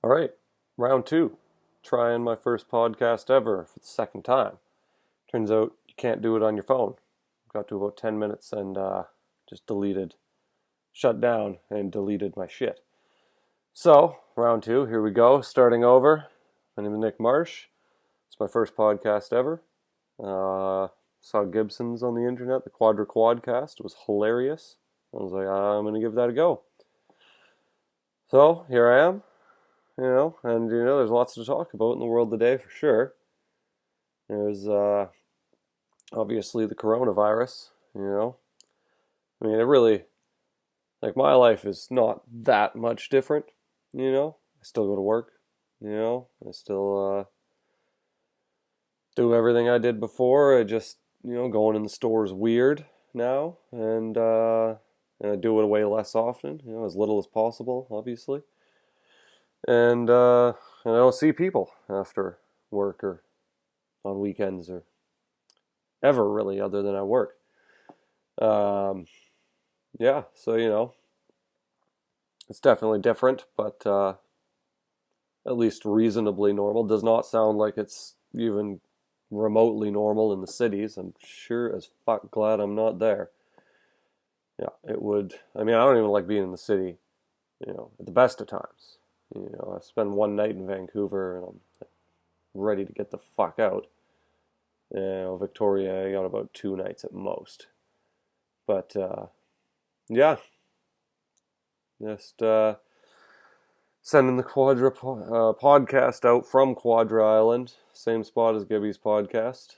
All right, round two. Trying my first podcast ever for the second time. Turns out you can't do it on your phone. Got to about 10 minutes and just shut down and deleted my shit. So, round two, here we go, starting over. My name is Nick Marsh. It's my first podcast ever. Saw Gibson's on the internet, the Quadcast. It was hilarious. I was like, I'm going to give that a go. So, here I am. There's lots to talk about in the world today for sure. There's obviously the coronavirus, I mean, it really, like, my life is not that much different, I still go to work, I still do everything I did before. I just, going in the store is weird now, and I do it way less often, as little as possible, obviously. And I don't see people after work or on weekends or ever really, other than at work. Um, yeah, so it's definitely different, but at least reasonably normal. Does not sound like it's even remotely normal in the cities. I'm sure as fuck glad I'm not there. Yeah, it would. I mean, I don't even like being in the city, at the best of times. I spend one night in Vancouver and I'm ready to get the fuck out. Victoria, I got about 2 nights at most. But yeah, just sending the podcast out from Quadra Island, same spot as Gibby's podcast.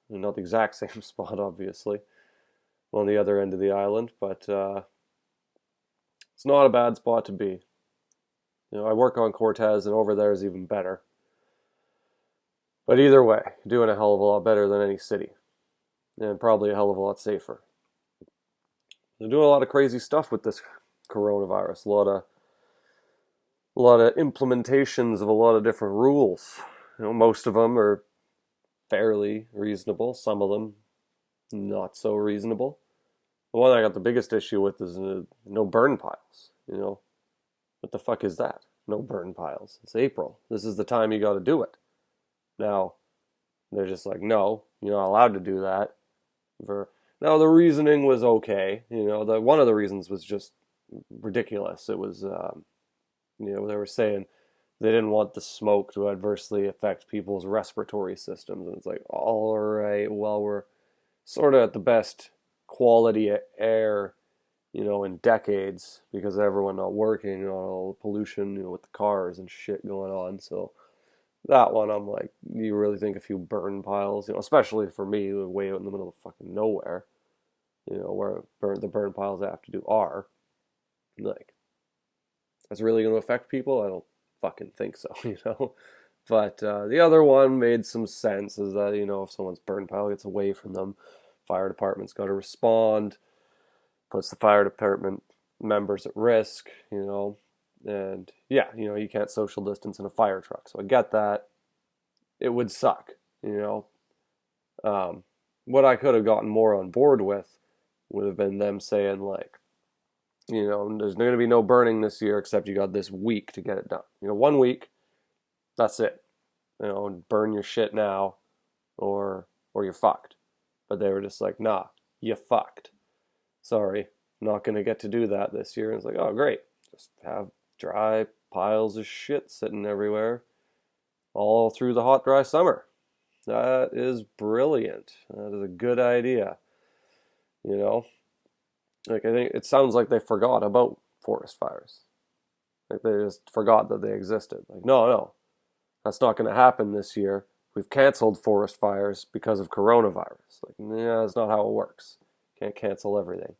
Not the exact same spot, obviously, on the other end of the island, but it's not a bad spot to be. I work on Cortez, and over there is even better. But either way, doing a hell of a lot better than any city, and probably a hell of a lot safer. They're doing a lot of crazy stuff with this coronavirus. A lot of implementations of a lot of different rules. Most of them are fairly reasonable. Some of them not so reasonable. The one I got the biggest issue with is no burn piles. What the fuck is that? No burn piles. It's April. This is the time you got to do it. Now, they're just like, no, you're not allowed to do that. Now, the reasoning was okay. One of the reasons was just ridiculous. It was, they were saying they didn't want the smoke to adversely affect people's respiratory systems. And it's like, all right, well, we're sort of at the best quality air, in decades because of everyone not working, all the pollution, with the cars and shit going on. So that one, I'm like, you really think a few burn piles, especially for me, way out in the middle of fucking nowhere, where the burn piles I have to do are, like, that's really going to affect people? I don't fucking think so. But the other one made some sense is that, if someone's burn pile gets away from them, fire department's got to respond, puts the fire department members at risk, and yeah, you can't social distance in a fire truck. So I get that. It would suck, What I could have gotten more on board with would have been them saying, like, there's going to be no burning this year except you got this week to get it done. 1 week, that's it. Burn your shit now or you're fucked. But they were just like, nah, you fucked. Sorry, not going to get to do that this year. And it's like, oh, great. Just have dry piles of shit sitting everywhere all through the hot, dry summer. That is brilliant. That is a good idea. Like, I think it sounds like they forgot about forest fires. Like, they just forgot that they existed. Like, no, that's not going to happen this year. We've canceled forest fires because of coronavirus. Like, yeah, that's not how it works. Can't cancel everything.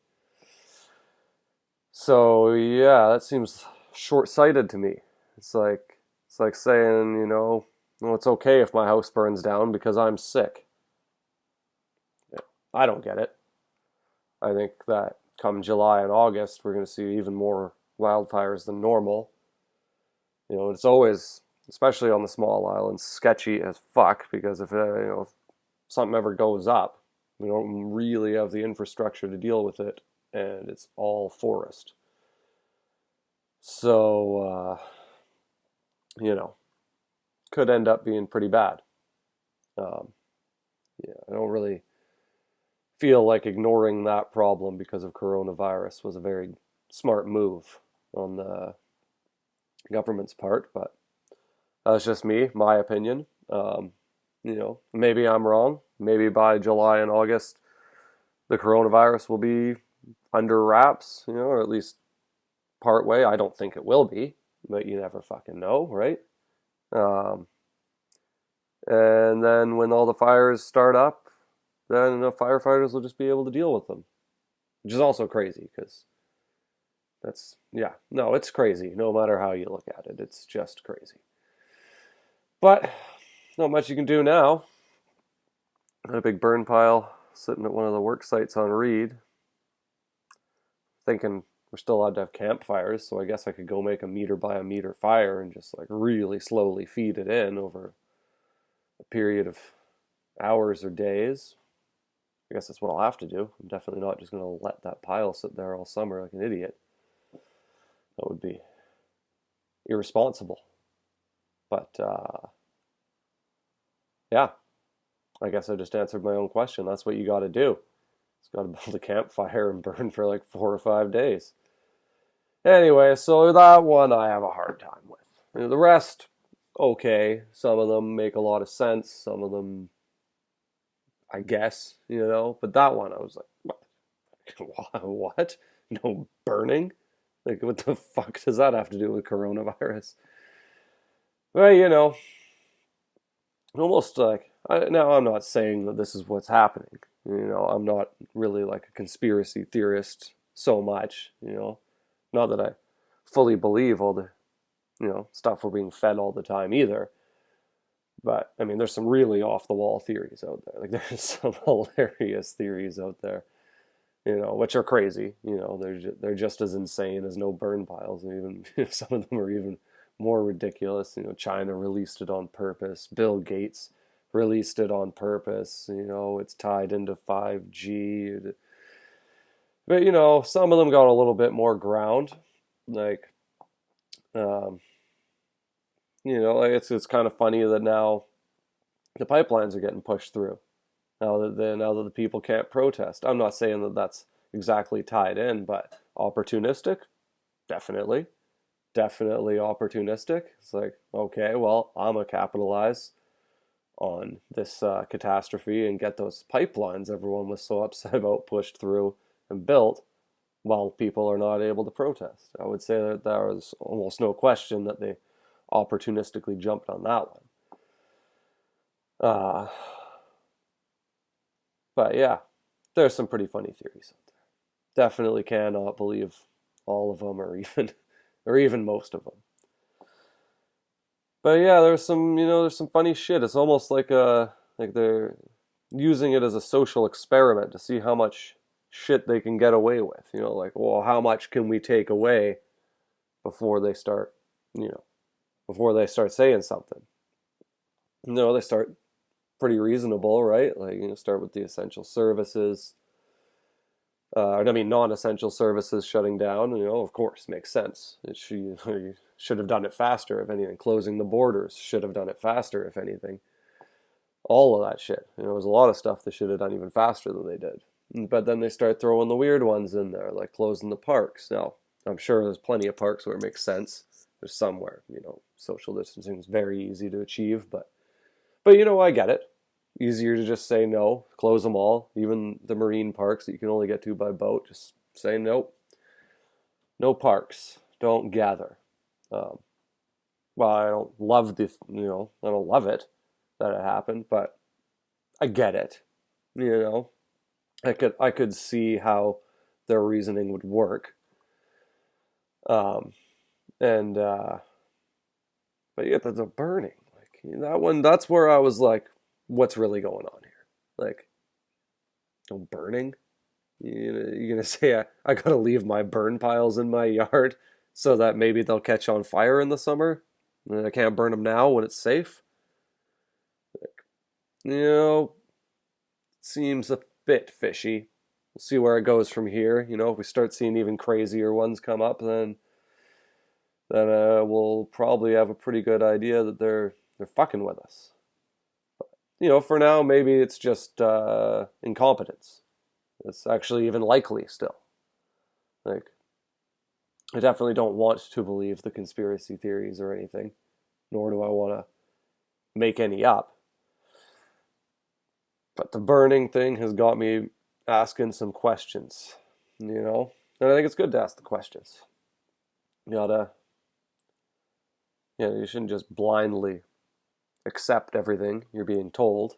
So yeah, that seems short-sighted to me. It's like saying, well, it's okay if my house burns down because I'm sick. Yeah, I don't get it. I think that come July and August, we're going to see even more wildfires than normal. It's always, especially on the small islands, sketchy as fuck because if something ever goes up, we don't really have the infrastructure to deal with it, and it's all forest. So you know, could end up being pretty bad. Um, yeah, I don't really feel like ignoring that problem because of coronavirus was a very smart move on the government's part, but that's just me, my opinion. Maybe I'm wrong. Maybe by July and August, the coronavirus will be under wraps, or at least part way. I don't think it will be, but you never fucking know, right? Um, and then when all the fires start up, then the firefighters will just be able to deal with them, which is also crazy because yeah, no, it's crazy. No matter how you look at it, it's just crazy. But not much you can do now. A big burn pile sitting at one of the work sites on Reed, thinking we're still allowed to have campfires, so I guess I could go make a meter by a meter fire and just like really slowly feed it in over a period of hours or days. I guess that's what I'll have to do. I'm definitely not just going to let that pile sit there all summer like an idiot. That would be irresponsible. But yeah, I guess I just answered my own question. That's what you got to do. It's got to build a campfire and burn for like 4 or 5 days. Anyway, so that one I have a hard time with. The rest, okay. Some of them make a lot of sense. Some of them, I guess, But that one, I was like, what? What? No burning? Like, what the fuck does that have to do with coronavirus? Well, almost like, now I'm not saying that this is what's happening. I'm not really like a conspiracy theorist so much, Not that I fully believe all the, stuff we're being fed all the time either. But, I mean, there's some really off the wall theories out there. Like, there's some hilarious theories out there, which are crazy. They're just as insane as no burn piles. And even some of them are even more ridiculous. China released it on purpose. Bill Gates released it on purpose. It's tied into 5G. But, some of them got a little bit more ground. Like, um, like it's kind of funny that now the pipelines are getting pushed through. Now that the people can't protest. I'm not saying that that's exactly tied in, but opportunistic, definitely. Definitely opportunistic. It's like, okay, well, I'm gonna capitalize on this catastrophe and get those pipelines everyone was so upset about pushed through and built while people are not able to protest. I would say that there was almost no question that they opportunistically jumped on that one. Uh, but yeah, there's some pretty funny theories out there. Definitely cannot believe all of them or even most of them. But yeah, there's some funny shit. It's almost like they're using it as a social experiment to see how much shit they can get away with. Like, well, how much can we take away before they start, you know, before they start saying something. They start pretty reasonable, right? Like, start with the essential services. Non-essential services shutting down. Of course, makes sense. You should have done it faster, if anything. Closing the borders should have done it faster, if anything. All of that shit. There's a lot of stuff they should have done even faster than they did. But then they start throwing the weird ones in there, like closing the parks. Now, I'm sure there's plenty of parks where it makes sense. There's somewhere, social distancing is very easy to achieve, but I get it. Easier to just say no, close them all, even the marine parks that you can only get to by boat. Just say nope, no parks, don't gather. Um, well, I don't love I don't love it that it happened, but I get it. You know, I could see how their reasoning would work. Um, and but yeah, the burning, like that one, that's where I was like, what's really going on here? Like, no burning. You're gonna say I gotta leave my burn piles in my yard so that maybe they'll catch on fire in the summer, and I can't burn them now when it's safe. You know, seems a bit fishy. We'll see where it goes from here. If we start seeing even crazier ones come up, then then we'll probably have a pretty good idea that they're fucking with us. For now, maybe it's just incompetence. It's actually even likely still. Like, I definitely don't want to believe the conspiracy theories or anything, nor do I want to make any up. But the burning thing has got me asking some questions, And I think it's good to ask the questions. You gotta, you shouldn't just blindly accept everything you're being told,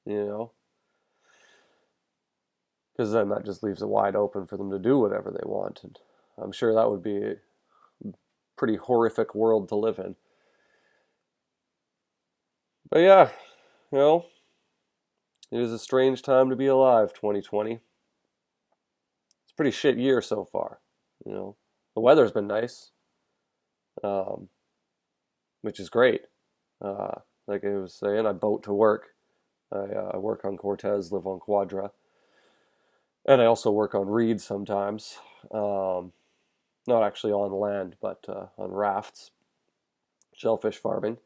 you know, because then that just leaves it wide open for them to do whatever they want. And I'm sure that would be a pretty horrific world to live in. But yeah, you know, it is a strange time to be alive, 2020. It's a pretty shit year so far, you know. The weather's been nice, um, which is great. Like I was saying, I boat to work. I work on Cortez, live on Quadra, and I also work on Reed sometimes. Um, Not actually on land, but on rafts, shellfish farming.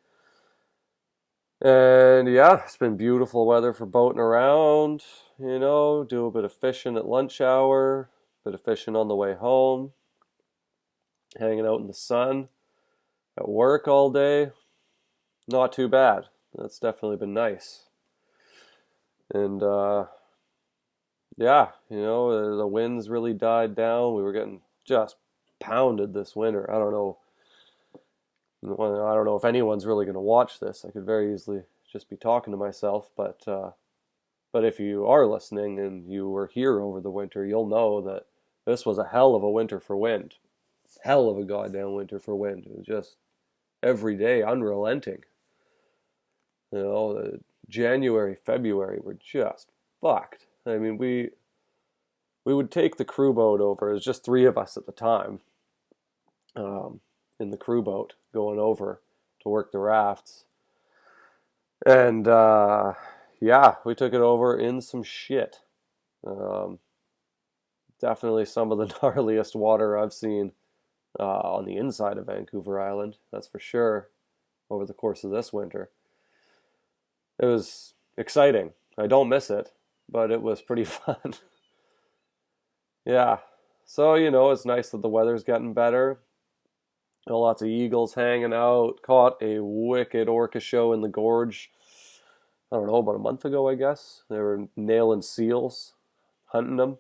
And yeah, it's been beautiful weather for boating around, do a bit of fishing at lunch hour, a bit of fishing on the way home, hanging out in the sun, at work all day. Not too bad. That's definitely been nice. And yeah, the winds really died down. We were getting just pounded this winter. I don't know if anyone's really going to watch this. I could very easily just be talking to myself, but if you are listening and you were here over the winter, you'll know that this was a hell of a winter for wind. Hell of a goddamn winter for wind. It was just every day unrelenting. January, February were just fucked. I mean, we would take the crew boat over. It was just three of us at the time, in the crew boat going over to work the rafts. And yeah, we took it over in some shit. Um, Definitely some of the gnarliest water I've seen on the inside of Vancouver Island, that's for sure, over the course of this winter. It was exciting. I don't miss it, but it was pretty fun. Yeah. So, it's nice that the weather's getting better. Lots of eagles hanging out. Caught a wicked orca show in the gorge. I don't know, about a month ago, I guess. They were nailing seals, hunting them,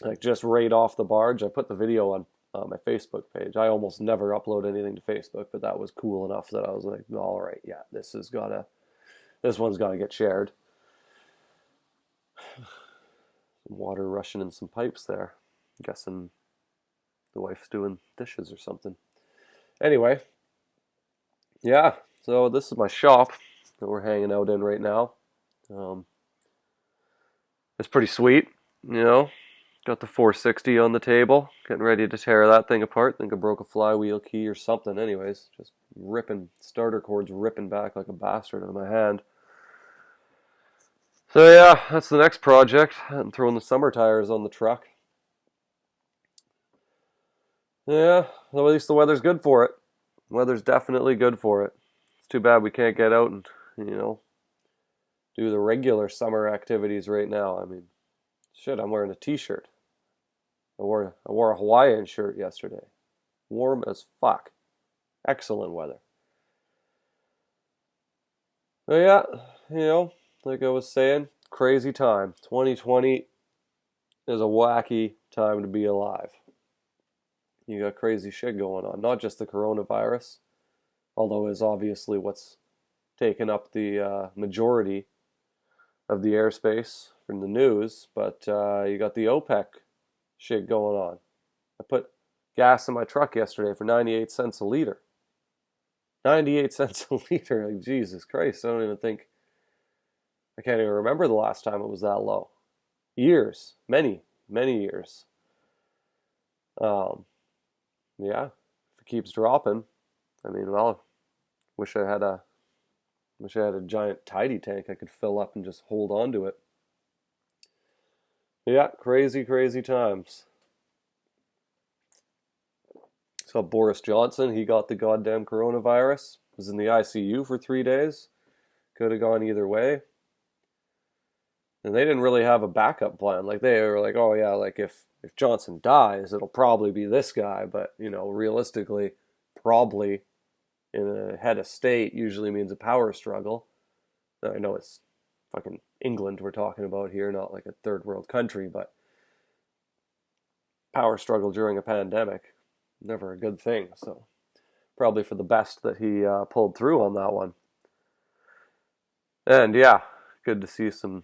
like just right off the barge. I put the video on my Facebook page. I almost never upload anything to Facebook, but that was cool enough that I was like, all right, yeah, this one's gotta get shared. Water rushing in some pipes there. I'm guessing the wife's doing dishes or something. Anyway, yeah, so this is my shop that we're hanging out in right now. Um, it's pretty sweet, you know. Got the 460 on the table, getting ready to tear that thing apart. Think I broke a flywheel key or something. Anyways, just ripping, starter cords ripping back like a bastard out of my hand. So yeah, that's the next project. I'm throwing the summer tires on the truck. Yeah, well, at least the weather's good for it. Weather's definitely good for it. It's too bad we can't get out and, do the regular summer activities right now. I mean, shit, I'm wearing a t-shirt. I wore a Hawaiian shirt yesterday. Warm as fuck. Excellent weather. But yeah, like I was saying, crazy time. 2020 is a wacky time to be alive. You got crazy shit going on. Not just the coronavirus, although it's obviously what's taken up the majority of the airspace from the news, but you got the OPEC shit going on. I put gas in my truck yesterday for 98 cents a liter. 98 cents a liter. Like, Jesus Christ, I can't even remember the last time it was that low. Years. Many, many years. Um, yeah, if it keeps dropping, I mean, well, wish I had a giant tidy tank I could fill up and just hold on to it. Yeah, crazy, crazy times. So Boris Johnson, he got the goddamn coronavirus, was in the ICU for 3 days. Could have gone either way. And they didn't really have a backup plan. Like they were like, oh yeah, like if Johnson dies, it'll probably be this guy. But realistically, probably in a head of state usually means a power struggle. Now, I know it's fucking England we're talking about here, not like a third world country, but power struggle during a pandemic, never a good thing. So probably for the best that he pulled through on that one. And yeah, good to see some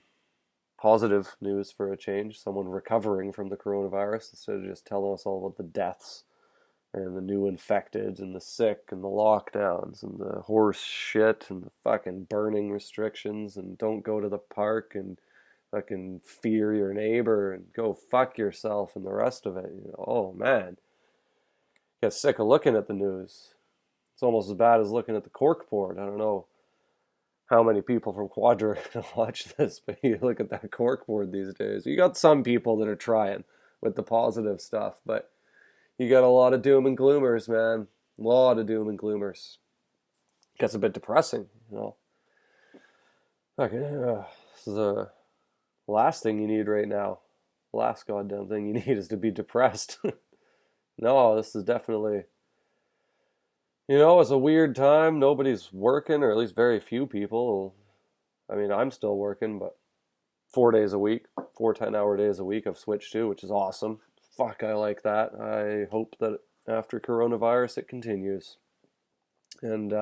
positive news for a change. Someone recovering from the coronavirus instead of just telling us all about the deaths and the new infected and the sick and the lockdowns and the horse shit and the fucking burning restrictions and don't go to the park and fucking fear your neighbor and go fuck yourself and the rest of it. Oh man, get sick of looking at the news. It's almost as bad as looking at the cork board. I don't know how many people from Quadra watch this, but you look at that cork board these days. You got some people that are trying with the positive stuff, but you got a lot of doom and gloomers, man. A lot of doom and gloomers. Gets a bit depressing, Okay, this is the last thing you need right now. The last goddamn thing you need is to be depressed. No, this is definitely, it's a weird time. Nobody's working, or at least very few people. I mean, I'm still working, but 4 days a week, 4 10-hour days a week I've switched to, which is awesome. Fuck, I like that. I hope that after coronavirus it continues. And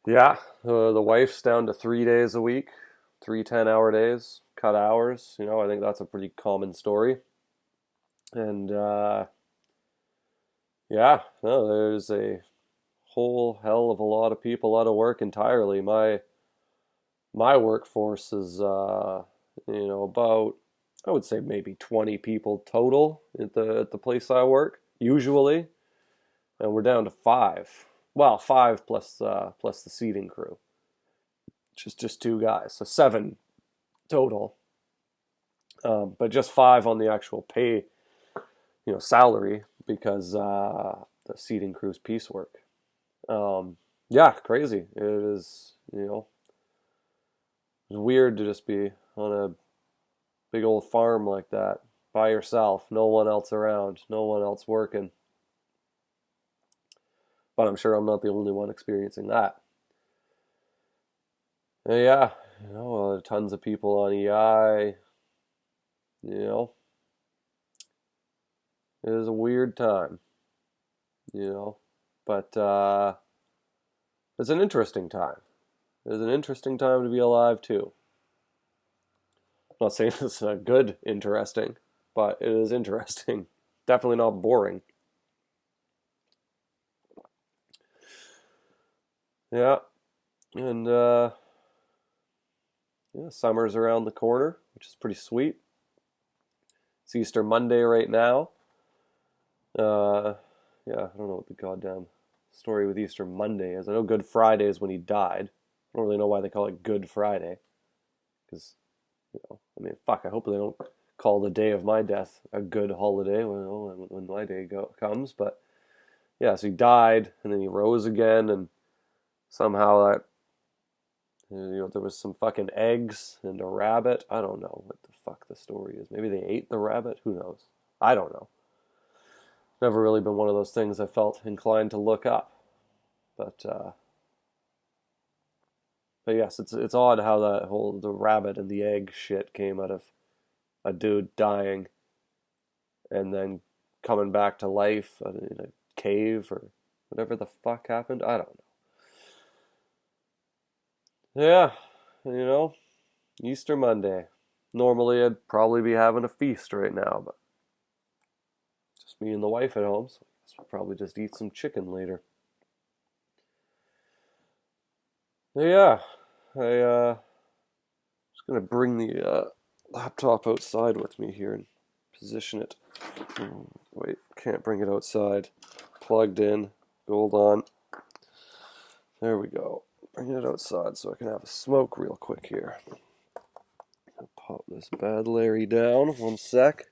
yeah, the wife's down to 3 days a week, 3 10-hour days, cut hours. I think that's a pretty common story. And yeah, no, there's a whole hell of a lot of people out of work entirely. My workforce is about, I would say, maybe 20 people total at the place I work usually, and we're down to 5. Well, 5 plus the seating crew, just 2 guys, so 7 total. But just 5 on the actual pay, salary, because the seating crew's piecework. Yeah, crazy. It is, it's weird to just be on a big old farm like that by yourself, no one else around, no one else working. But I'm sure I'm not the only one experiencing that. And yeah, tons of people on EI. It is a weird time. But it's an interesting time. It is an interesting time to be alive too. I'm not saying it's a good interesting, but it is interesting. Definitely not boring. Yeah, and yeah, summer's around the corner, which is pretty sweet. It's Easter Monday right now. Yeah, I don't know what the goddamn story with Easter Monday is. I know Good Friday is when he died. I don't really know why they call it Good Friday. Because, I mean, fuck, I hope they don't call the day of my death a good holiday when my day comes. But, yeah, so he died, and then he rose again, and somehow that, there was some fucking eggs and a rabbit. I don't know what the fuck the story is. Maybe they ate the rabbit? Who knows? I don't know. Never really been one of those things I felt inclined to look up. But yes, it's odd how the rabbit and the egg shit came out of a dude dying and then coming back to life in a cave or whatever the fuck happened. I don't know. Yeah, Easter Monday. Normally I'd probably be having a feast right now, but just me and the wife at home, so I guess we'll probably just eat some chicken later. Yeah, I just gonna bring the laptop outside with me here and position it. Wait, can't bring it outside. Plugged in. Hold on. There we go. Bring it outside so I can have a smoke real quick here. I'll pop this bad Larry down. 1 sec.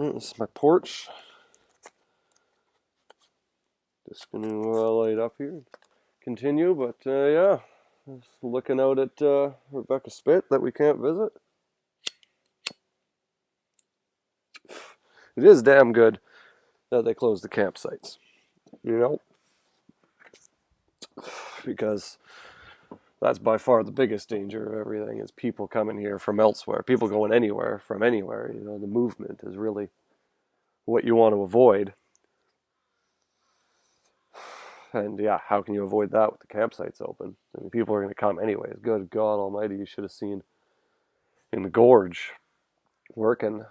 This is my porch. Just going to light up here. Continue, but yeah. Just looking out at Rebecca Spit that we can't visit. It is damn good that they closed the campsites. You know? Because that's by far the biggest danger of everything is people coming here from elsewhere. People going anywhere from anywhere. You know, the movement is really what you want to avoid. And yeah, how can you avoid that with the campsites open? I mean, people are going to come anyways. Good God Almighty, you should have seen in the gorge working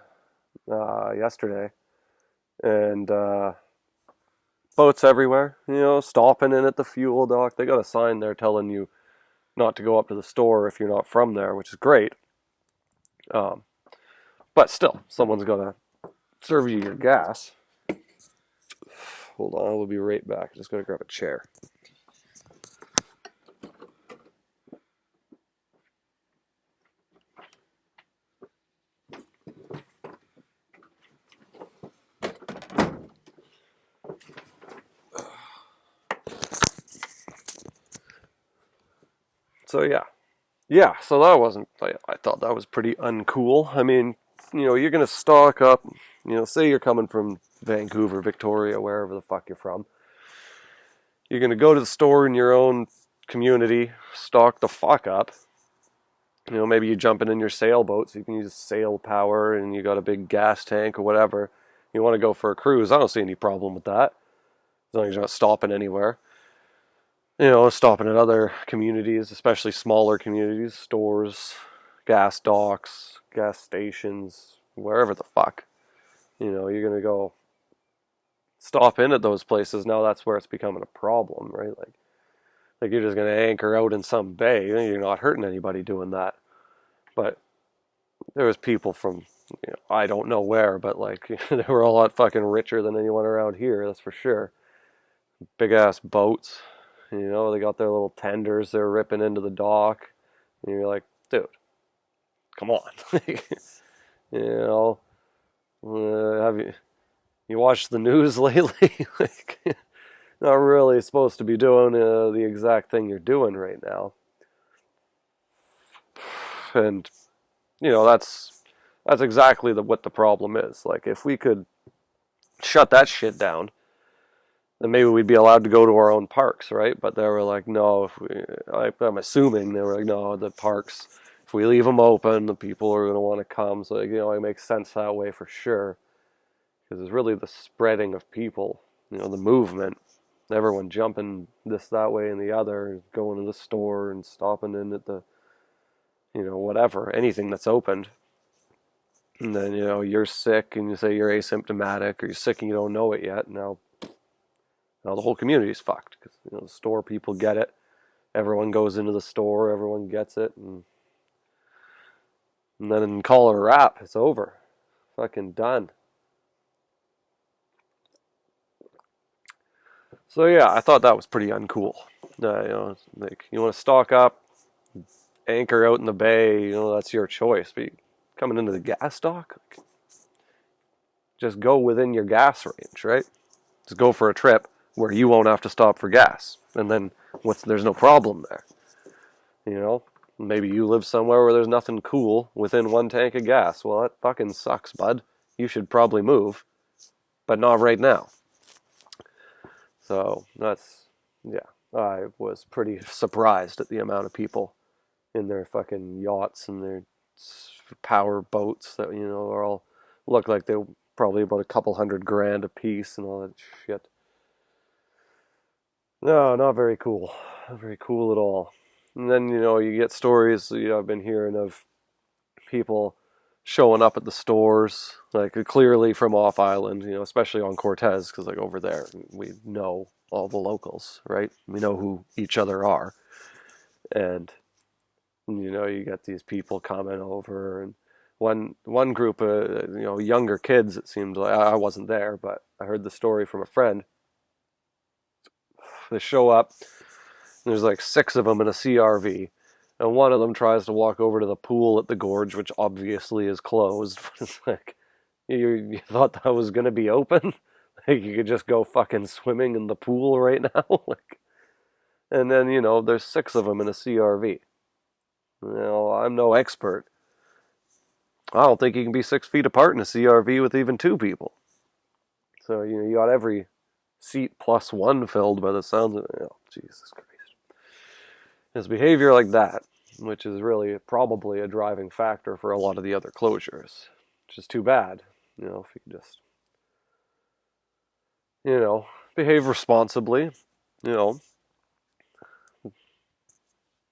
yesterday, and boats everywhere. You know, stopping in at the fuel dock. They got a sign there telling you not to go up to the store if you're not from there, which is great. But still, someone's got to serve you your gas. Hold on, we'll be right back. Just gotta grab a chair. So yeah. So that wasn't. I thought that was pretty uncool. I mean, you know, you're gonna stock up. You know, say you're coming from Vancouver, Victoria, wherever the fuck you're from. You're gonna go to the store in your own community, stock the fuck up. You know, maybe you're jumping in your sailboat so you can use sail power, and you got a big gas tank or whatever. You want to go for a cruise? I don't see any problem with that, as long as you're not stopping anywhere. You know, stopping at other communities, especially smaller communities, stores, gas docks, gas stations, wherever the fuck. You know, you're going to go stop in at those places. Now that's where it's becoming a problem, right? Like you're just going to anchor out in some bay. You're not hurting anybody doing that. But there was people from, you know, I don't know where, but like they were a lot fucking richer than anyone around here, that's for sure. Big ass boats. You know, they got their little tenders they're ripping into the dock. And you're like, dude, come on. You know, have you watched the news lately? Like, not really supposed to be doing the exact thing you're doing right now. And, you know, that's exactly what the problem is. Like, if we could shut that shit down, then maybe we'd be allowed to go to our own parks, right? But they were like, no, I'm assuming they were like, no, the parks, if we leave them open, the people are going to want to come. So, you know, it makes sense that way for sure. Because it's really the spreading of people, you know, the movement, everyone jumping this, that way, and the other, going to the store and stopping in at the, you know, whatever, anything that's opened. And then, you know, you're sick and you say you're asymptomatic, or you're sick and you don't know it yet. Now the whole community's fucked because, you know, the store people get it. Everyone goes into the store, everyone gets it, and then call it a wrap. It's over, fucking done. So yeah, I thought that was pretty uncool. You know, like you want to stock up, anchor out in the bay. You know, that's your choice. But coming into the gas dock, like, just go within your gas range, right? Just go for a trip where you won't have to stop for gas, and then there's no problem there. You know, maybe you live somewhere where there's nothing cool within one tank of gas. Well, that fucking sucks, bud. You should probably move, but not right now. So yeah, I was pretty surprised at the amount of people in their fucking yachts and their power boats that, you know, are all look like they're probably about a couple $100,000 a piece and all that shit. No, not very cool. Not very cool at all. And then, you know, you get stories, you know, I've been hearing of people showing up at the stores, like clearly from off island, you know, especially on Cortez, because like over there, we know all the locals, right? We know who each other are. And, you know, you get these people coming over, and one group of, you know, younger kids, it seemed like, I wasn't there, but I heard the story from a friend. They show up, there's like 6 of them in a CRV, and one of them tries to walk over to the pool at the gorge, which obviously is closed. It's like, You thought that was gonna be open? Like you could just go fucking swimming in the pool right now? Like, and then, there's six of them in a CRV. I'm no expert. I don't think you can be 6 feet apart in a CRV with even two people. So, you got every seat plus one filled by the sounds of it. Oh, Jesus Christ. His behavior like that, which is really probably a driving factor for a lot of the other closures, which is too bad. If you could just, behave responsibly, you know,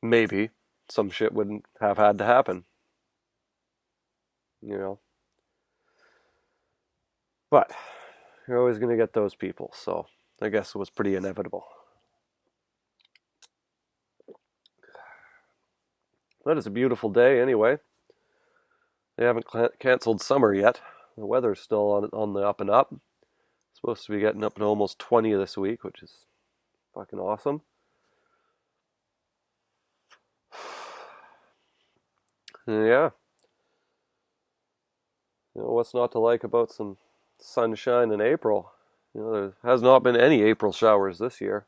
maybe some shit wouldn't have had to happen, you know. But you're always going to get those people, so I guess it was pretty inevitable. But it's a beautiful day anyway. They haven't canceled summer yet. The weather's still on the up and up. It's supposed to be getting up to almost 20 this week, which is fucking awesome. Yeah. What's not to like about some sunshine in April? There has not been any April showers this year.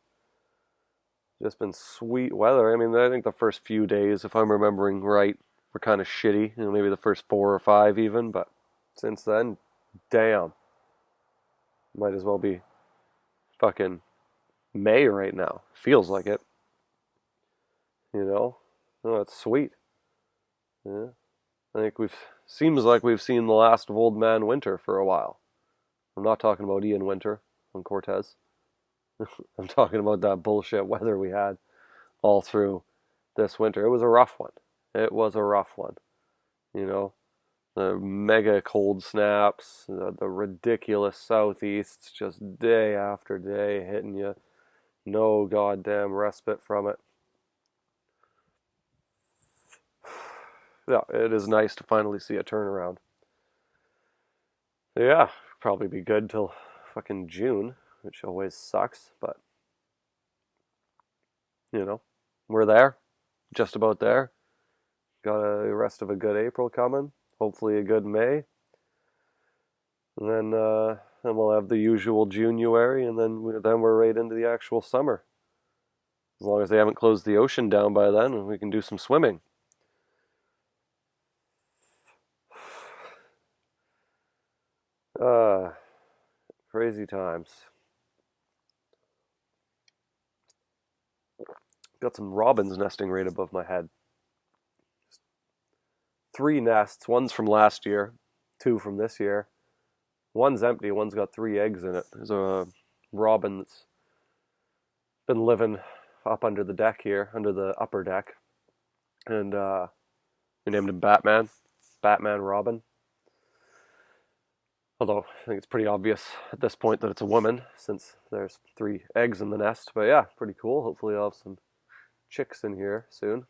Just been sweet weather. I mean, I think the first few days, if I'm remembering right, were kind of shitty. Maybe the first 4 or 5 even, but since then, damn. Might as well be fucking May right now. Feels like it. Oh, it's sweet. Yeah. I think seems like we've seen the last of Old Man Winter for a while. I'm not talking about Ian Winter on Cortez. I'm talking about that bullshit weather we had all through this winter. It was a rough one. It was a rough one. You know, the mega cold snaps, the ridiculous southeasts just day after day hitting you. No goddamn respite from it. Yeah, it is nice to finally see a turnaround. Yeah, probably be good till fucking June, which always sucks, but we're there, just about there. Got a rest of a good April coming, hopefully a good May, and then we'll have the usual January, and then we're right into the actual summer. As long as they haven't closed the ocean down by then, we can do some swimming. Uh, Crazy times. Got some robins nesting right above my head. 3 nests. One's from last year, 2 from this year. One's empty. One's got 3 eggs in it. There's a robin that's been living up under the deck here, under the upper deck, and we named him Batman. Batman Robin. Although I think it's pretty obvious at this point that it's a woman, since there's 3 eggs in the nest. But yeah, pretty cool. Hopefully I'll have some chicks in here soon.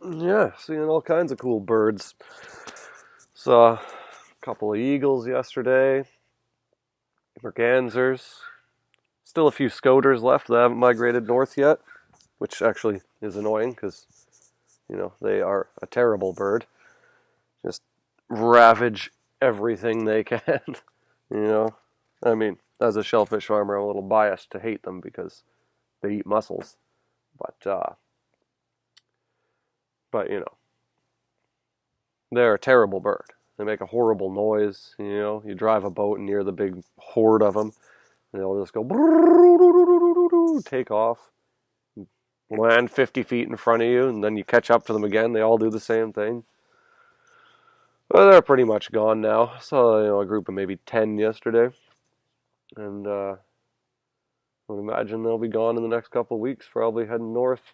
Yeah, seeing all kinds of cool birds. Saw a couple of eagles yesterday, mergansers. Still a few scoters left that haven't migrated north yet, which actually is annoying because, they are a terrible bird. Just ravage everything they can. I mean, as a shellfish farmer, I'm a little biased to hate them because they eat mussels. But they're a terrible bird. They make a horrible noise. You drive a boat near the big horde of them, and they'll just go take off, land 50 feet in front of you, and then you catch up to them again. They all do the same thing. Well, they're pretty much gone now. Saw a group of maybe 10 yesterday, and I would imagine they'll be gone in the next couple of weeks. Probably heading north.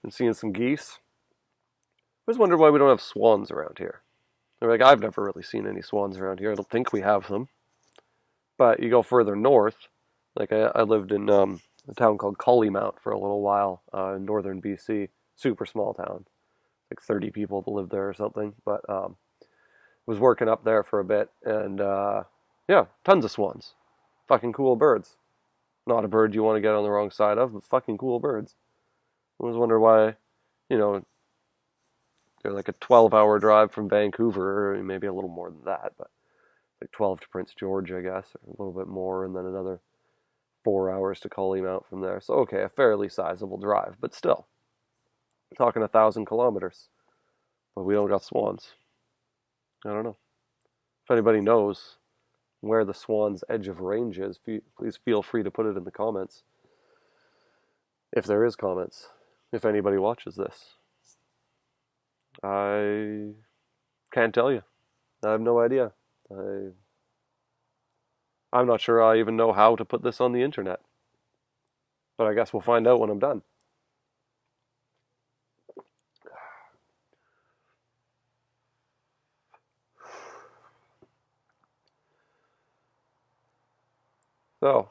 Been seeing some geese. I always wondered why we don't have swans around here. I've never really seen any swans around here. I don't think we have them. But you go further north, like I lived in a town called Collymount for a little while in northern BC. Super small town, like 30 people that live there or something. But was working up there for a bit, and yeah, tons of swans. Fucking cool birds. Not a bird you want to get on the wrong side of, but fucking cool birds. I always wonder why, you know, they're like a 12-hour drive from Vancouver, or maybe a little more than that, but like 12 to Prince George, I guess, or a little bit more, and then another 4 hours to Mount from there. So, okay, a fairly sizable drive, but still, talking 1,000 kilometers. But we don't got swans. I don't know. If anybody knows where the swan's edge of range is, please feel free to put it in the comments. If there is comments. If anybody watches this. I can't tell you. I have no idea. I'm not sure I even know how to put this on the internet. But I guess we'll find out when I'm done. So,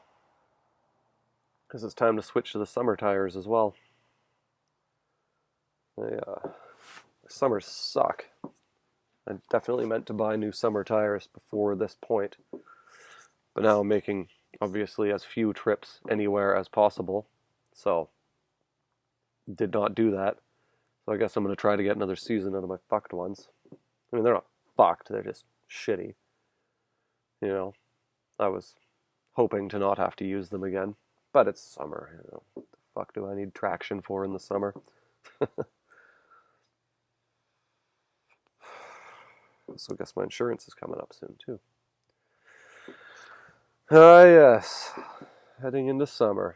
because it's time to switch to the summer tires as well. Summers suck. I definitely meant to buy new summer tires before this point. But now I'm making, obviously, as few trips anywhere as possible. So, did not do that. So I guess I'm going to try to get another season out of my fucked ones. I mean, they're not fucked, they're just shitty. You know, I was hoping to not have to use them again. But it's summer, you know. What the fuck do I need traction for in the summer? So I guess my insurance is coming up soon, too. Ah, yes. Heading into summer.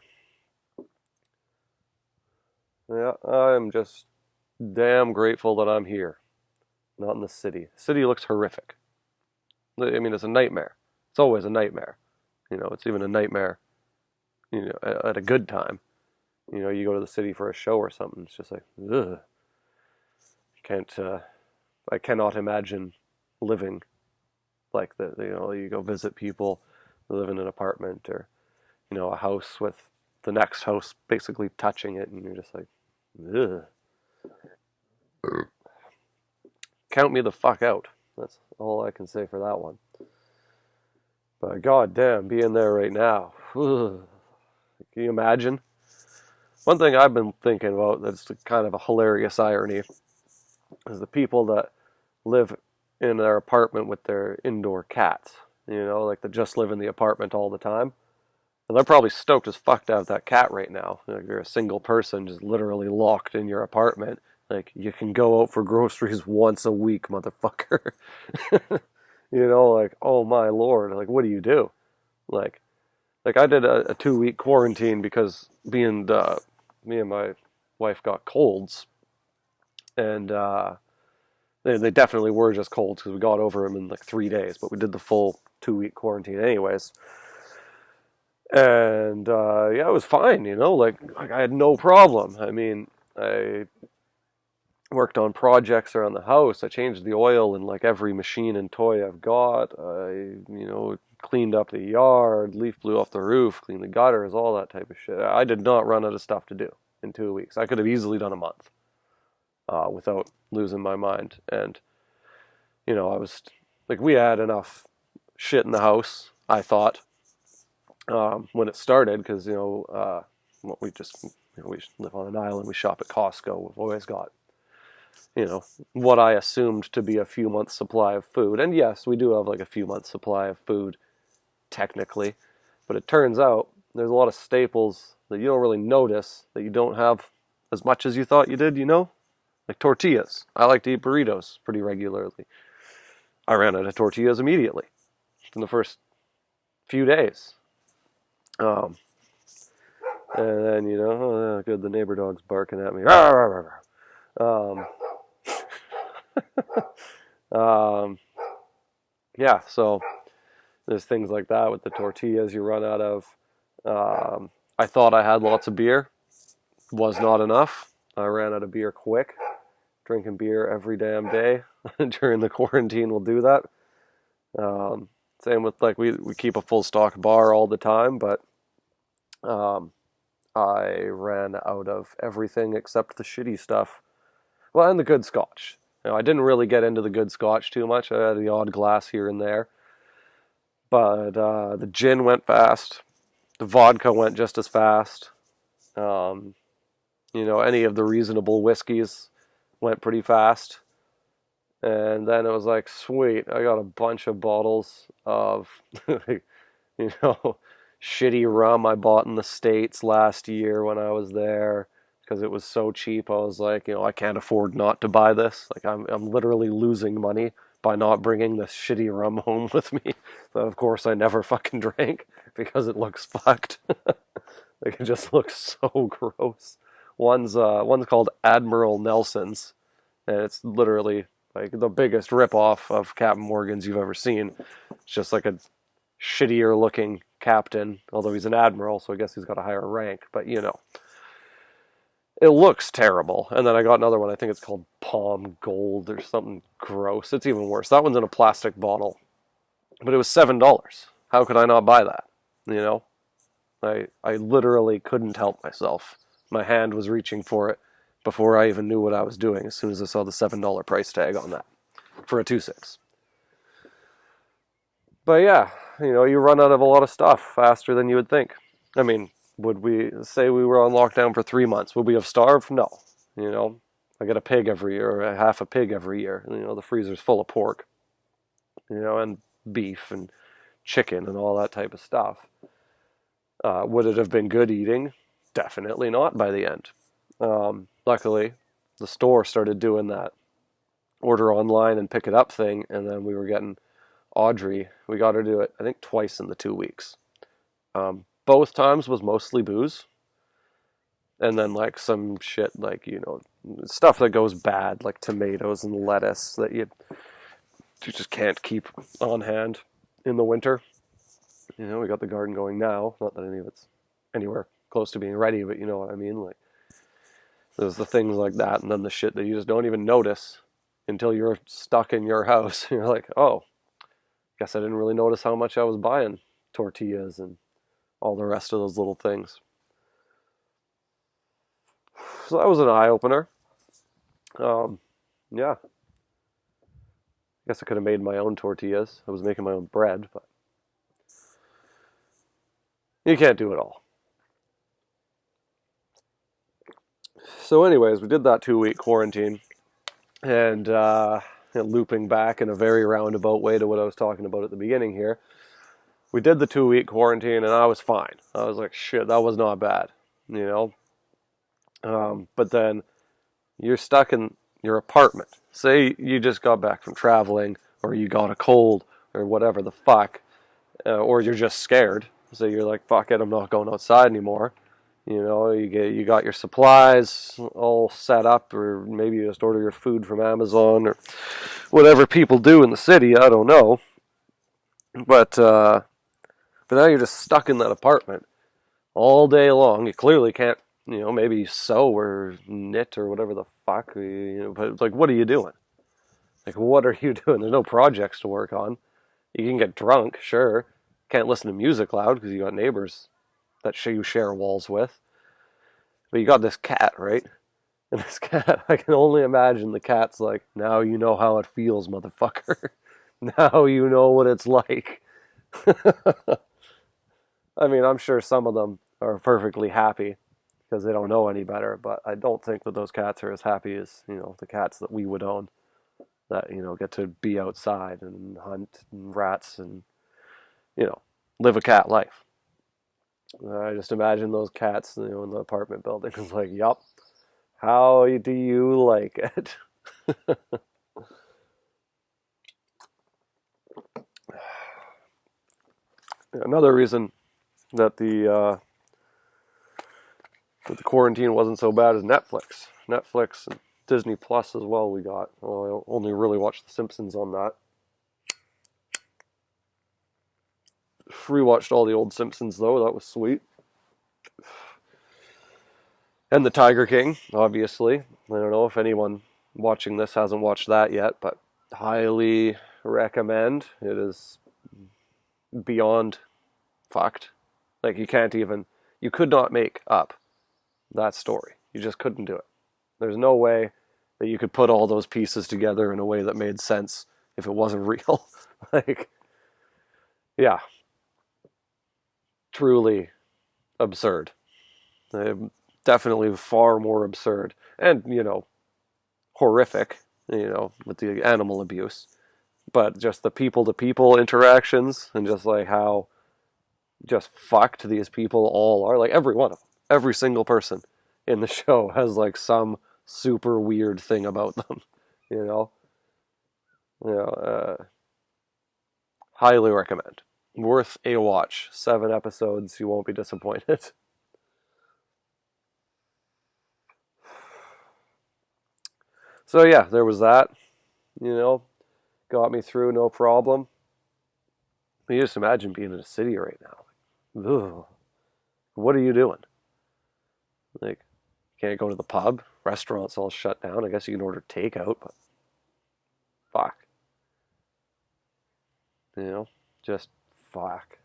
Yeah, I'm just damn grateful that I'm here. Not in the city. The city looks horrific. I mean, it's a nightmare. It's always a nightmare. You know, it's even a nightmare, you know, at a good time. You know, you go to the city for a show or something, it's just like, ugh. I cannot imagine living like that. You know, you go visit people who live in an apartment or, you know, a house with the next house basically touching it, and you're just like, ugh. Count me the fuck out. That's all I can say for that one. But goddamn, being there right now. Ugh. Can you imagine? One thing I've been thinking about that's kind of a hilarious irony is the people that live in their apartment with their indoor cats. You know, like they just live in the apartment all the time. And they're probably stoked as fuck to have that cat right now. Like you're a single person just literally locked in your apartment. Like, you can go out for groceries once a week, motherfucker. You know, like, oh my lord. Like, what do you do? Like I did a 2-week quarantine because me and my wife got colds. And they definitely were just colds because we got over them in like 3 days. But we did the full 2-week quarantine anyways. And yeah, it was fine, you know, like I had no problem. I mean, I worked on projects around the house. I changed the oil in like every machine and toy I've got. I, you know, cleaned up the yard, leaf blew off the roof, cleaned the gutters, all that type of shit. I did not run out of stuff to do in 2 weeks. I could have easily done a month without losing my mind. And, you know, I was like, we had enough shit in the house, I thought, when it started, because, you know, we live on an island, we shop at Costco, we've always got, you know, what I assumed to be a few months supply of food. And yes, we do have like a few months supply of food, technically, but it turns out there's a lot of staples that you don't really notice that you don't have as much as you thought you did, you know? Like tortillas. I like to eat burritos pretty regularly. I ran out of tortillas immediately in the first few days. And then, you know, oh, good, the neighbor dog's barking at me. Yeah, so there's things like that with the tortillas you run out of. I thought I had lots of beer. Was not enough. I ran out of beer quick. Drinking beer every damn day during the quarantine will do that. Same with, like, we keep a full stock bar all the time, but I ran out of everything except the shitty stuff. Well, and the good scotch. You know, I didn't really get into the good scotch too much. I had the odd glass here and there. But the gin went fast. The vodka went just as fast. Um, any of the reasonable whiskeys went pretty fast. And then it was like, sweet, I got a bunch of bottles of, you know, shitty rum I bought in the States last year when I was there because it was so cheap. I was like, I can't afford not to buy this. Like, I'm literally losing money by not bringing this shitty rum home with me. So of course I never fucking drank because it looks fucked. Like, it just looks so gross. One's called Admiral Nelson's, and it's literally like the biggest ripoff of Captain Morgan's you've ever seen. It's just like a shittier looking captain, although he's an admiral, so I guess he's got a higher rank. But it looks terrible. And then I got another one. I think it's called Palm Gold or something gross. It's even worse. That one's in a plastic bottle, but it was $7. How could I not buy that? You know, I literally couldn't help myself. My hand was reaching for it before I even knew what I was doing. As soon as I saw the $7 price tag on that for a 2.6. But yeah, you run out of a lot of stuff faster than you would think. I mean, would we say we were on lockdown for 3 months? Would we have starved? No. I get a pig every year, or a half a pig every year. The freezer's full of pork, and beef and chicken and all that type of stuff. Would it have been good eating? Definitely not by the end. Luckily, the store started doing that order online and pick it up thing, and then we were getting Audrey. We got her to do it, I think, twice in the 2 weeks. Both times was mostly booze, and then like some shit like stuff that goes bad, like tomatoes and lettuce that you just can't keep on hand in the winter. We got the garden going now. Not that any of it's anywhere close to being ready, but you know what I mean. Like, there's the things like that, and then the shit that you just don't even notice until you're stuck in your house. You're like, oh, guess I didn't really notice how much I was buying tortillas and all the rest of those little things. So that was an eye opener. Yeah. I guess I could have made my own tortillas. I was making my own bread, but you can't do it all. So anyways, we did that 2-week quarantine, and looping back in a very roundabout way to what I was talking about at the beginning here, we did the 2-week quarantine, and I was fine. I was like, shit, that was not bad, But then you're stuck in your apartment. Say you just got back from traveling, or you got a cold, or whatever the fuck, or you're just scared. So you're like, fuck it, I'm not going outside anymore. You got your supplies all set up, or maybe you just order your food from Amazon or whatever people do in the city. I don't know, but now you're just stuck in that apartment all day long. You clearly can't, maybe sew or knit or whatever the fuck. But like, what are you doing? Like, what are you doing? There's no projects to work on. You can get drunk, sure. Can't listen to music loud because you got neighbors that you share walls with. But you got this cat, right? And this cat, I can only imagine the cat's like, now you know how it feels, motherfucker. Now you know what it's like. I mean, I'm sure some of them are perfectly happy because they don't know any better, but I don't think that those cats are as happy as, the cats that we would own that, get to be outside and hunt and rats and, live a cat life. I just imagine those cats, in the apartment building. It's like, yup, how do you like it? Another reason that the quarantine wasn't so bad is Netflix. Netflix and Disney Plus as well. We got. Well, I only really watched The Simpsons on that. Rewatched all the old Simpsons though. That was sweet. And The Tiger King, obviously. I don't know if anyone watching this hasn't watched that yet, but highly recommend. It is beyond fucked. Like, you could not make up that story. You just couldn't do it. There's no way that you could put all those pieces together in a way that made sense if it wasn't real. Like, Yeah, truly absurd. Definitely far more absurd. And, horrific, with the animal abuse. But just the people to people interactions and just like how just fucked these people all are. Like every one of them, every single person in the show has like some super weird thing about them. You know, you know, highly recommend. Worth a watch. 7 episodes, you won't be disappointed. So yeah, there was that. You know, got me through no problem. You just imagine being in a city right now. Ugh. What are you doing? Like, can't go to the pub. Restaurants all shut down. I guess you can order takeout, but fuck. Just fuck.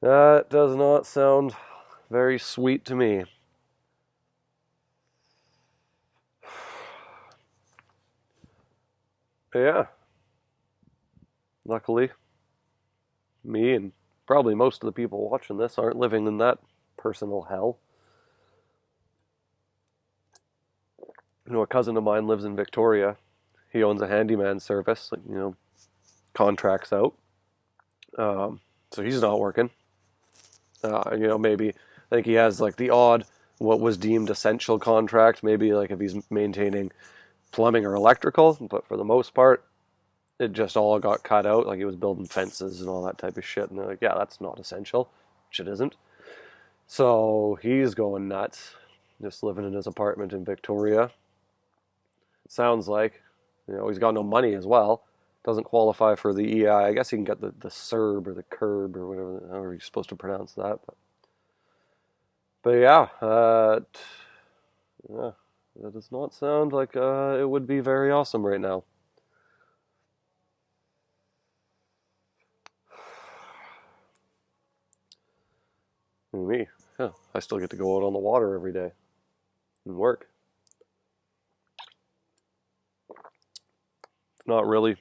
That does not sound very sweet to me. But yeah, luckily, me and probably most of the people watching this aren't living in that personal hell. A cousin of mine lives in Victoria. He owns a handyman service, like, contracts out. So he's not working. Maybe I think he has like the odd what was deemed essential contract. Maybe like if he's maintaining plumbing or electrical, but for the most part, it just all got cut out. Like he was building fences and all that type of shit. And they're like, yeah, that's not essential. Shit isn't. So he's going nuts, just living in his apartment in Victoria. It sounds like, he's got no money as well. Doesn't qualify for the EI. I guess he can get the CERB or the curb or whatever, however you're supposed to pronounce that. But yeah, yeah, that does not sound like it would be very awesome right now. Me, yeah, I still get to go out on the water every day and work. Not really,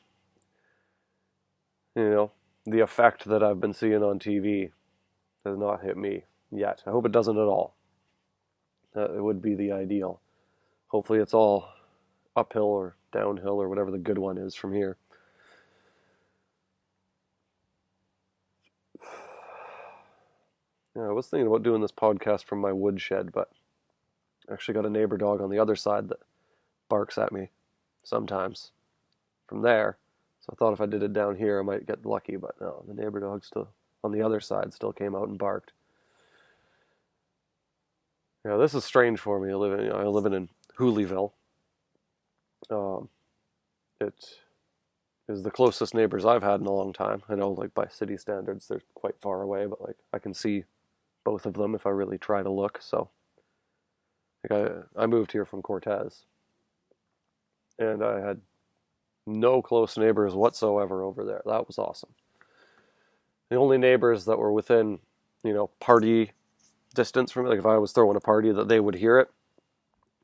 you know, the effect that I've been seeing on TV has not hit me yet. I hope it doesn't at all. It would be the ideal. Hopefully, it's all uphill or downhill or whatever the good one is from here. Yeah, I was thinking about doing this podcast from my woodshed, but I actually got a neighbor dog on the other side that barks at me sometimes from there. So I thought if I did it down here, I might get lucky, but no, the neighbor dog still on the other side still came out and barked. Yeah, this is strange for me. I live in Hooleyville. Um, it is the closest neighbors I've had in a long time. I know, like by city standards, they're quite far away, but like I can see both of them if I really try to look. So, like I moved here from Cortez, and I had no close neighbors whatsoever over there. That was awesome. The only neighbors that were within, party distance from me, like if I was throwing a party, that they would hear it.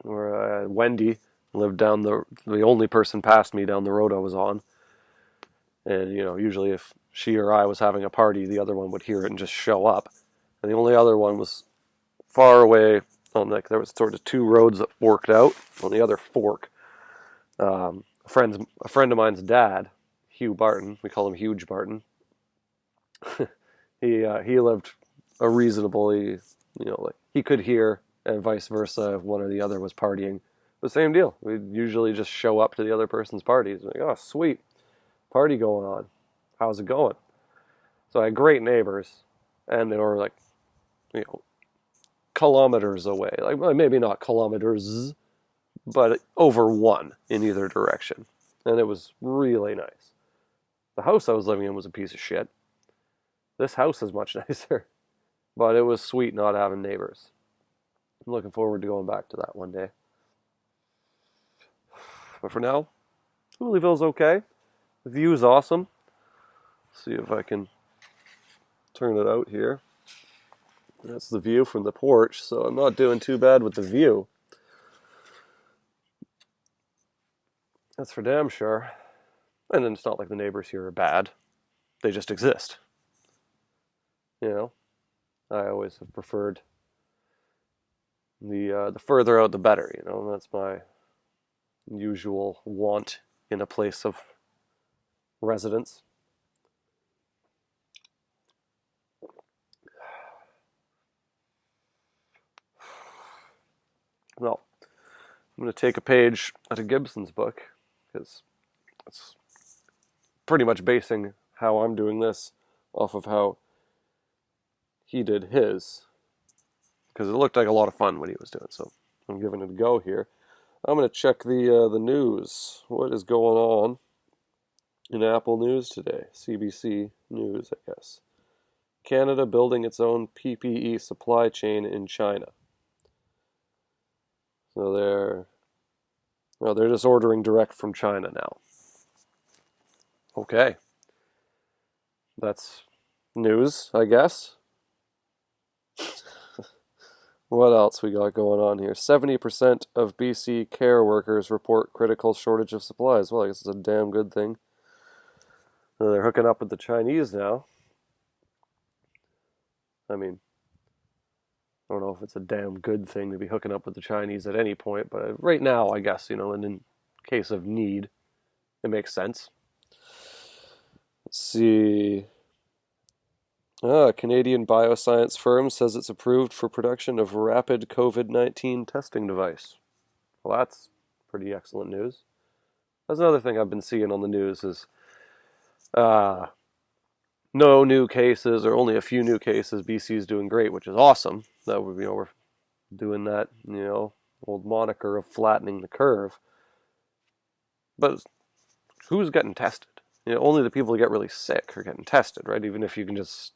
Or Wendy lived down the only person past me down the road I was on, and usually if she or I was having a party, the other one would hear it and just show up. And the only other one was far away on there was sort of two roads that forked out. On the other fork, a friend of mine's dad, Hugh Barton, we call him Huge Barton. He lived a reasonably, like he could hear, and vice versa if one or the other was partying. The same deal. We'd usually just show up to the other person's parties. Like, oh, sweet, party going on. How's it going? So I had great neighbors, and they were like, kilometers away. Like maybe not kilometers, but over one in either direction. And it was really nice. The house I was living in was a piece of shit. This house is much nicer, but it was sweet not having neighbors. I'm looking forward to going back to that one day. But for now, Hooleyville's okay. The view's awesome. Let's see if I can turn it out here. That's the view from the porch, so I'm not doing too bad with the view. That's for damn sure. And then it's not like the neighbors here are bad. They just exist. You know, I always have preferred the further out the better. You know, that's my usual want in a place of residence. Well, I'm going to take a page out of Gibson's book because it's pretty much basing how I'm doing this off of how he did his, because it looked like a lot of fun what he was doing. So I'm giving it a go here. I'm going to check the news. What is going on in Apple News today? CBC News, I guess. Canada building its own PPE supply chain in China. So they're just ordering direct from China now. Okay. That's news, I guess. What else we got going on here? 70% of BC care workers report critical shortage of supplies. Well, I guess it's a damn good thing. So they're hooking up with the Chinese now. I mean, I don't know if it's a damn good thing to be hooking up with the Chinese at any point, but right now, I guess, you know, and in case of need, it makes sense. Let's see. A Canadian bioscience firm says it's approved for production of rapid COVID-19 testing device. Well, that's pretty excellent news. That's another thing I've been seeing on the news is no new cases or only a few new cases. BC's doing great, which is awesome. That would, you know, we're doing that, you know, old moniker of flattening the curve. But who's getting tested? You know, only the people who get really sick are getting tested, right? Even if you can just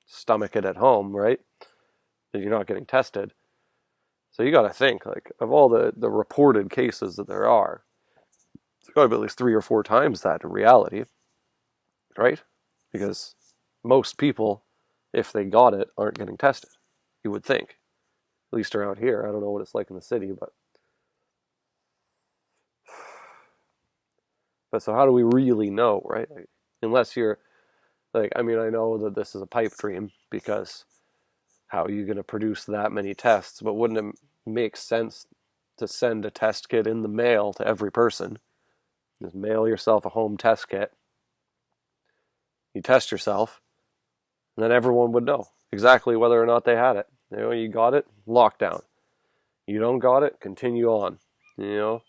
stomach it at home, right? That you're not getting tested. So you got to think, like, of all the reported cases that there are, it's got to be at least 3 or 4 times that in reality, right? Because most people, if they got it, aren't getting tested. You would think, at least around here. I don't know what it's like in the city, but so how do we really know, right? Like, unless you're like, I mean, I know that this is a pipe dream because how are you going to produce that many tests? But wouldn't it make sense to send a test kit in the mail to every person? Just mail yourself a home test kit. You test yourself, and then everyone would know exactly whether or not they had it. You know, you got it, lockdown. You don't got it, continue on. You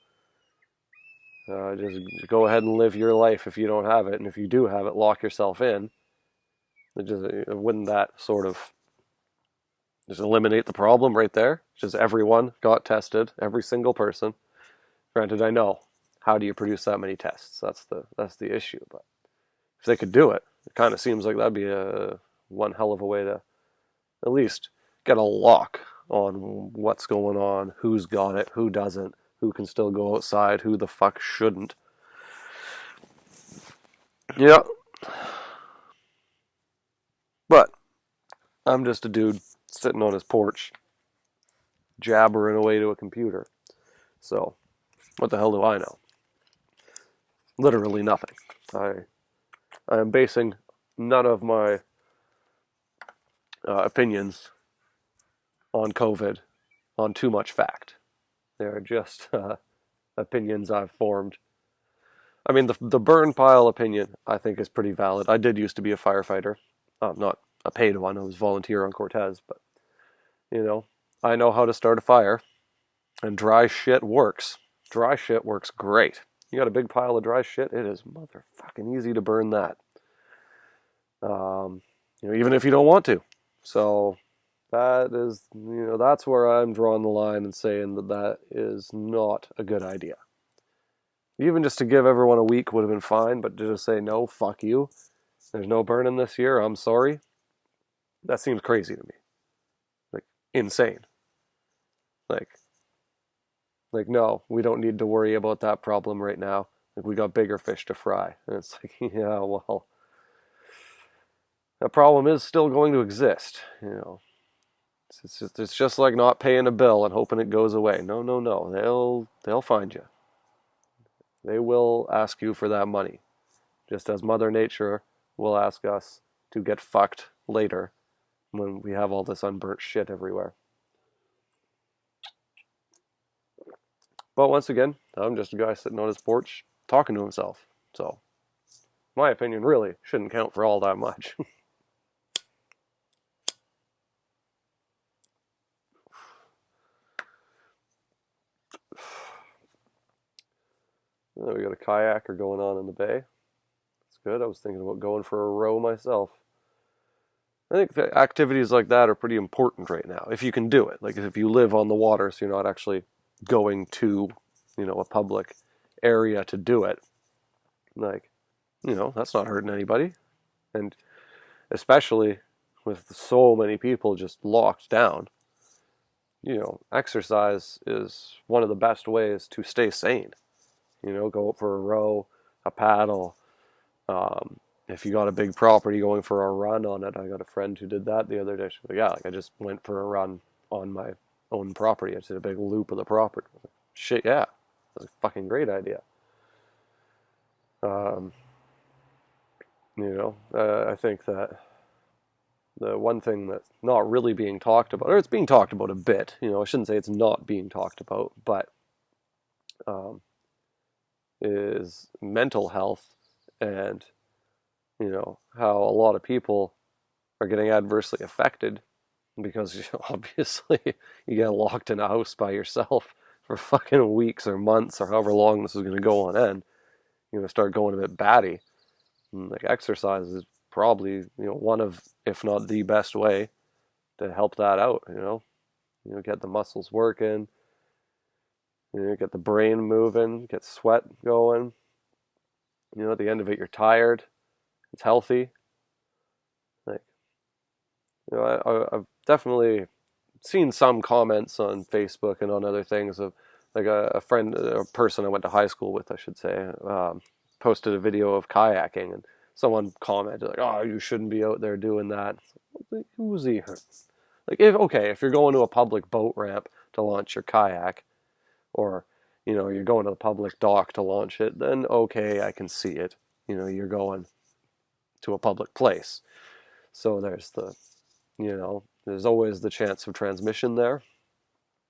know, just go ahead and live your life if you don't have it, and if you do have it, lock yourself in. Wouldn't that sort of just eliminate the problem right there? Just everyone got tested, every single person. Granted, I know, how do you produce that many tests? That's the issue. But if they could do it, it kind of seems like that'd be one hell of a way to at least get a lock on what's going on, who's got it, who doesn't, who can still go outside, who the fuck shouldn't. Yeah. But I'm just a dude sitting on his porch, jabbering away to a computer. So, what the hell do I know? Literally nothing. I am basing none of my opinions on COVID on too much fact. They're just opinions I've formed. I mean, the burn pile opinion, I think, is pretty valid. I did used to be a firefighter. Not a paid one. I was volunteer on Cortez. But, you know, I know how to start a fire. And dry shit works. Dry shit works great. You got a big pile of dry shit, it is motherfucking easy to burn that. You know, even if you don't want to. So that is, you know, that's where I'm drawing the line and saying that is not a good idea. Even just to give everyone a week would have been fine, but to just say, no, fuck you, there's no burning this year, I'm sorry, that seems crazy to me. Like, insane. Like, no, we don't need to worry about that problem right now. Like, we got bigger fish to fry. And it's like, yeah, well, that problem is still going to exist, you know. It's just like not paying a bill and hoping it goes away. No. They'll find you. They will ask you for that money. Just as Mother Nature will ask us to get fucked later when we have all this unburnt shit everywhere. But once again, I'm just a guy sitting on his porch talking to himself. So, my opinion really shouldn't count for all that much. We got a kayaker going on in the bay. It's good. I was thinking about going for a row myself. I think that activities like that are pretty important right now, if you can do it. Like if you live on the water, so you're not actually going to, a public area to do it. Like, that's not hurting anybody. And especially with so many people just locked down, exercise is one of the best ways to stay sane. Go for a row, a paddle. If you got a big property, going for a run on it. I got a friend who did that the other day. She was like, yeah, like I just went for a run on my own property. I did a big loop of the property. Like, shit, yeah. That's a fucking great idea. I think that the one thing that's not really being talked about, or it's being talked about a bit, I shouldn't say it's not being talked about, but is mental health and, how a lot of people are getting adversely affected because obviously you get locked in a house by yourself for fucking weeks or months or however long this is going to go on end. You're going to start going a bit batty. And like exercise is probably, one of, if not the best way to help that out, get the muscles working, get the brain moving, get sweat going. At the end of it, you're tired. It's healthy. Like, I've definitely seen some comments on Facebook and on other things of like a friend, a person I went to high school with, I should say, posted a video of kayaking, and someone commented like, "Oh, you shouldn't be out there doing that." Like, who's he? Like, if you're going to a public boat ramp to launch your kayak, or you're going to the public dock to launch it, then okay, I can see it. You're going to a public place, so there's always the chance of transmission there.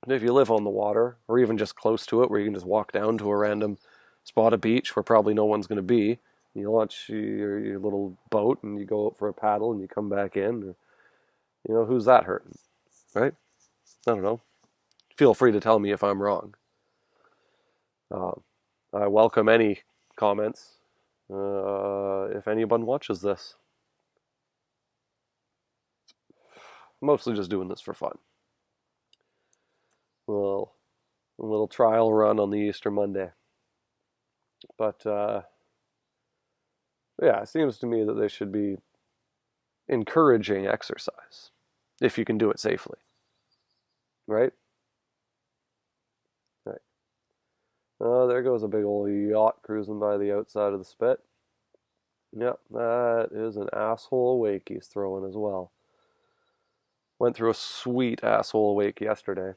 If you live on the water, or even just close to it, where you can just walk down to a random spot of beach where probably no one's going to be, you launch your little boat and you go out for a paddle and you come back in. Who's that hurting, right? I don't know. Feel free to tell me if I'm wrong. I welcome any comments if anyone watches this. Mostly just doing this for fun. Well, a little trial run on the Easter Monday. But yeah, it seems to me that they should be encouraging exercise if you can do it safely. Right? Right. Oh, there goes a big old yacht cruising by the outside of the spit. Yep, that is an asshole wake he's throwing as well. Went through a sweet asshole wake yesterday.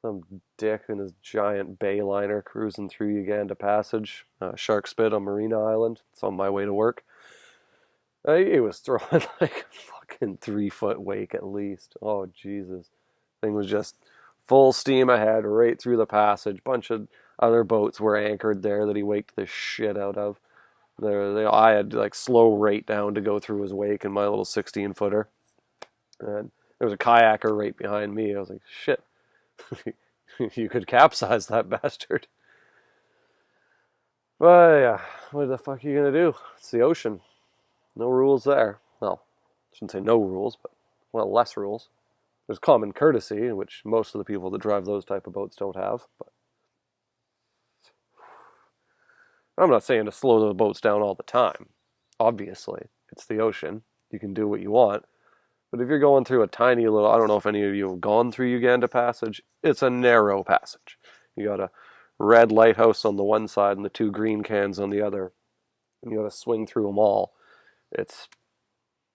Some dick in his giant bayliner cruising through Uganda Passage, Shark Spit on Marina Island. It's on my way to work. He was throwing like a fucking 3-foot wake at least. Oh, Jesus. Thing was just full steam ahead right through the passage. Bunch of other boats were anchored there that he waked the shit out of. I had like slow rate down to go through his wake in my little 16-footer. And there was a kayaker right behind me. I was like, shit. You could capsize that bastard. But yeah, what the fuck are you gonna do? It's the ocean. No rules there. Well, I shouldn't say no rules, but less rules. There's common courtesy, which most of the people that drive those type of boats don't have. But I'm not saying to slow the boats down all the time. Obviously, it's the ocean. You can do what you want. But if you're going through a tiny little, I don't know if any of you have gone through Uganda Passage, it's a narrow passage. You got a red lighthouse on the one side and the 2 green cans on the other. And you got to swing through them all. It's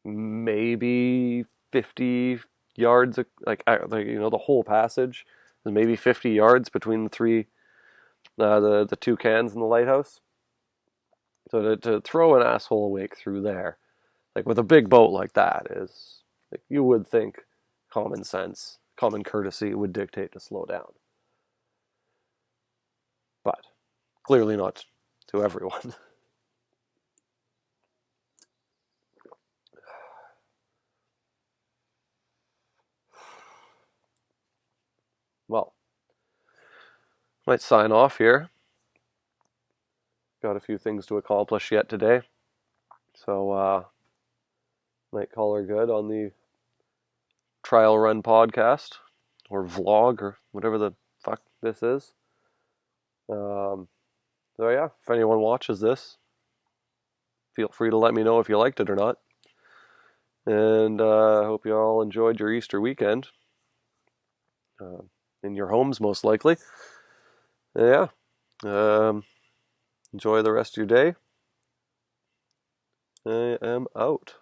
maybe 50 yards, the whole passage is maybe 50 yards between the 3, the 2 cans in the lighthouse. So to throw an asshole wake through there Like with a big boat like that is, like, you would think common sense, common courtesy would dictate to slow down. But clearly not to everyone. Well, might sign off here. Got a few things to accomplish yet today. So, might call her good on the trial run podcast or vlog or whatever the fuck this is. Um, so yeah, if anyone watches this, feel free to let me know if you liked it or not. And I hope you all enjoyed your Easter weekend. Uh, in your homes, most likely. Yeah. Um, enjoy the rest of your day. I am out.